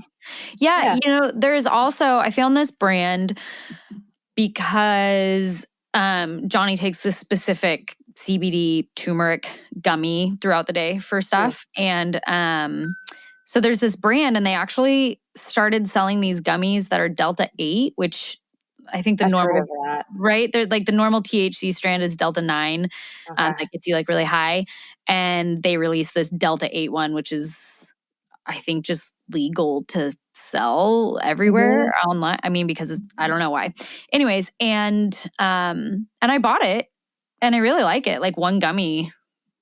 Yeah. There's also, I found this brand because Johnny takes this specific CBD turmeric gummy throughout the day for stuff. And so there's this brand, and they actually started selling these gummies that are Delta 8, which I think I've heard of that. Right? They're like the normal THC strand is Delta 9. That gets you like really high. And they released this Delta 8 one, which is, I think, just legal to sell everywhere online. I mean, because I don't know why. Anyways, and I bought it, and I really like it. Like, one gummy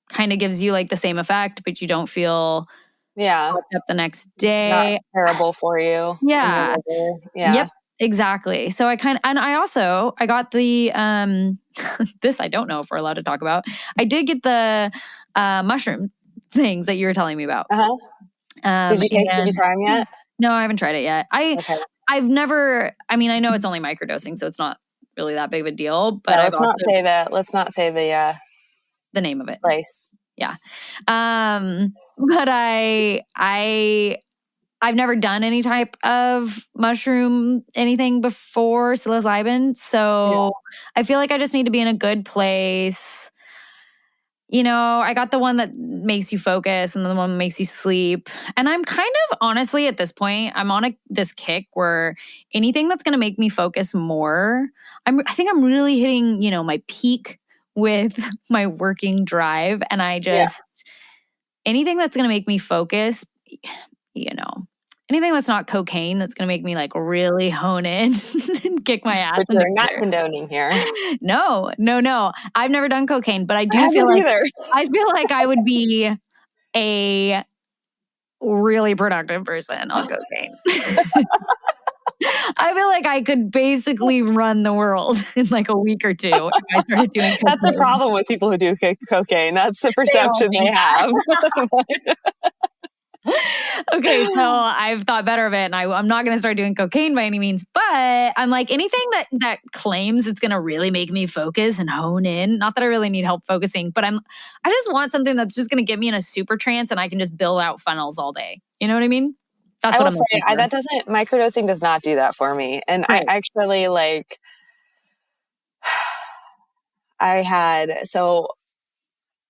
kind of gives you like the same effect, but you don't feel fucked up the next day. Not terrible for you. Yeah. Yep. Exactly. So I got the this I don't know if we're allowed to talk about. I did get the mushroom things that you were telling me about. Did you try them yet? No, I haven't tried it yet. I've never, I mean, I know it's only microdosing, so it's not really that big of a deal, but let's not say the name of it. Place. Yeah. But I've never done any type of mushroom anything before psilocybin. So I feel like I just need to be in a good place. I got the one that makes you focus and the one that makes you sleep. And I'm kind of, honestly, at this point, I'm on this kick where anything that's going to make me focus more, I think I'm really hitting, my peak with my working drive. And I just, anything that's going to make me focus, anything that's not cocaine, that's going to make me like really hone in and kick my ass. Which we're not condoning here. No. I've never done cocaine, but I feel like I would be a really productive person on cocaine. I feel like I could basically run the world in like a week or two if I started doing cocaine. That's the problem with people who do cocaine. That's the perception they have. Okay, so I've thought better of it, and I'm not going to start doing cocaine by any means, but I'm like, anything that claims it's going to really make me focus and hone in, not that I really need help focusing, but I just want something that's just going to get me in a super trance and I can just build out funnels all day. You know what I mean? That's what I'm saying. Microdosing does not do that for me. And right. I actually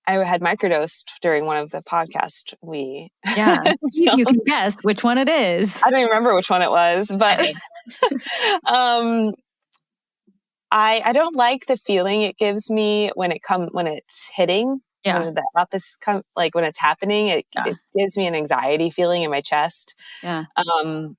I had microdosed during one of the podcasts See if you can guess which one it is. I don't even remember which one it was, but I don't like the feeling it gives me when it's hitting. Yeah. When the up is when it's happening, it gives me an anxiety feeling in my chest. Yeah. And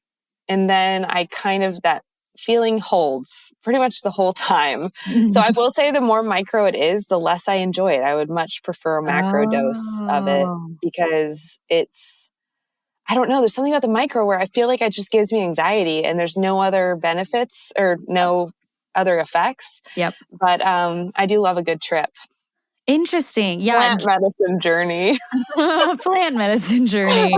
then that feeling holds pretty much the whole time. So I will say the more micro it is, the less I enjoy it. I would much prefer a macro dose of it because I don't know, there's something about the micro where I feel like it just gives me anxiety and there's no other benefits or no other effects. Yep. But I do love a good trip. Interesting. Yeah. Plant medicine journey. Plant medicine journey.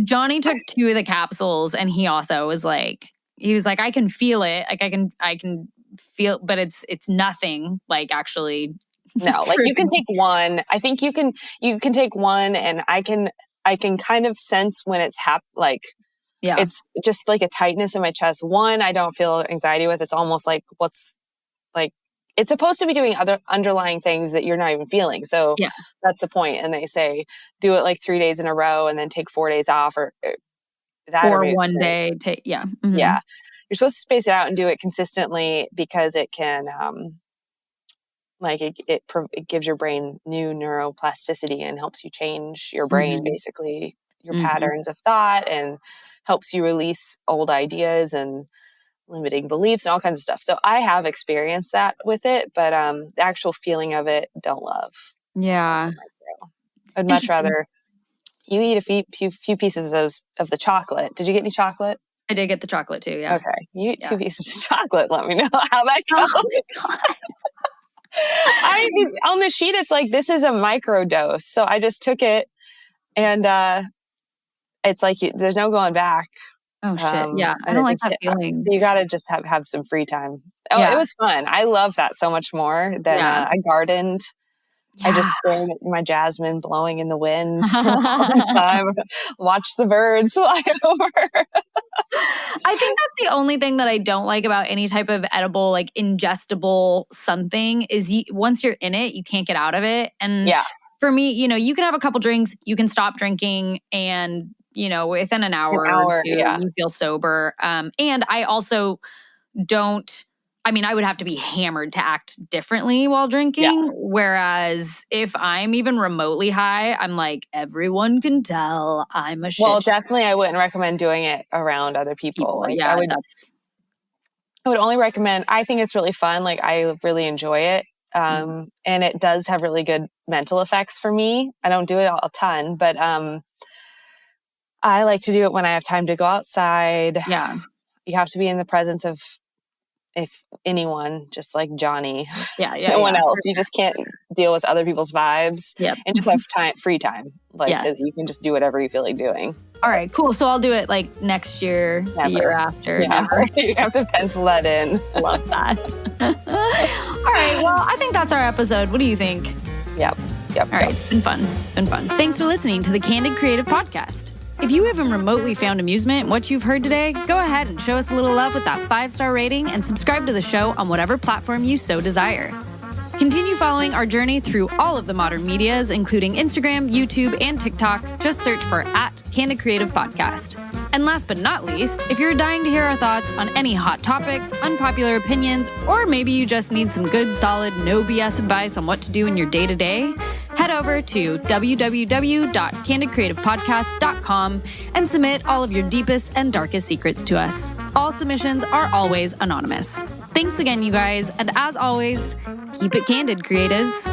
Johnny took 2 of the capsules and he also was like, I can feel it. Like I can feel, but it's nothing like actually. No, like you can take one. I think you can take one and I can kind of sense when it's it's just like a tightness in my chest. One, I don't feel anxiety with. It's almost like it's supposed to be doing other underlying things that you're not even feeling. So that's the point. And they say, do it like 3 days in a row and then take 4 days off or 1 day. Mm-hmm. Yeah. You're supposed to space it out and do it consistently because it can, it gives your brain new neuroplasticity and helps you change your brain, basically your patterns of thought, and helps you release old ideas and limiting beliefs and all kinds of stuff. So I have experienced that with it, but the actual feeling of it, don't love. Yeah. I'd much rather You eat a few pieces of the chocolate. Did you get any chocolate? I did get the chocolate too, yeah. Okay. You eat 2 pieces of chocolate. Let me know how that goes. Oh my God. On the sheet, it's like, this is a micro dose. So I just took it and it's like, there's no going back. Oh shit. Yeah. I don't like that feeling. So you got to just have some free time. Oh, Yeah. It was fun. I love that so much more than I gardened. Yeah. I just stared at my jasmine blowing in the wind all the time. Watch the birds fly over. I think that's the only thing that I don't like about any type of edible, like ingestible something is once you're in it, you can't get out of it. And for me, you can have a couple drinks, you can stop drinking, and, within an hour or two, you feel sober. And I also I would have to be hammered to act differently while drinking. Yeah. Whereas if I'm even remotely high, I'm like, everyone can tell I'm a shit. Well, definitely I wouldn't recommend doing it around other people. Like, yeah, I would only recommend, I think it's really fun. Like, I really enjoy it. And it does have really good mental effects for me. I don't do it a ton, but I like to do it when I have time to go outside. Yeah. You have to be in the presence of anyone, just like Johnny. Yeah. No one else. You just can't deal with other people's vibes. Yep. And just have free time. Like, so you can just do whatever you feel like doing. All right, cool. So I'll do it like next year, the year after. Yeah. Never. You have to pencil that in. Love that. All right. Well, I think that's our episode. What do you think? Yep. All right. It's been fun. Thanks for listening to the Candid Creative Podcast. If you haven't remotely found amusement in what you've heard today, go ahead and show us a little love with that 5-star rating and subscribe to the show on whatever platform you so desire. Continue following our journey through all of the modern medias, including Instagram, YouTube, and TikTok. Just search for @Candid Creative Podcast. And last but not least, if you're dying to hear our thoughts on any hot topics, unpopular opinions, or maybe you just need some good, solid, no BS advice on what to do in your day-to-day, head over to www.candidcreativepodcast.com and submit all of your deepest and darkest secrets to us. All submissions are always anonymous. Thanks again, you guys. And as always, keep it candid, creatives.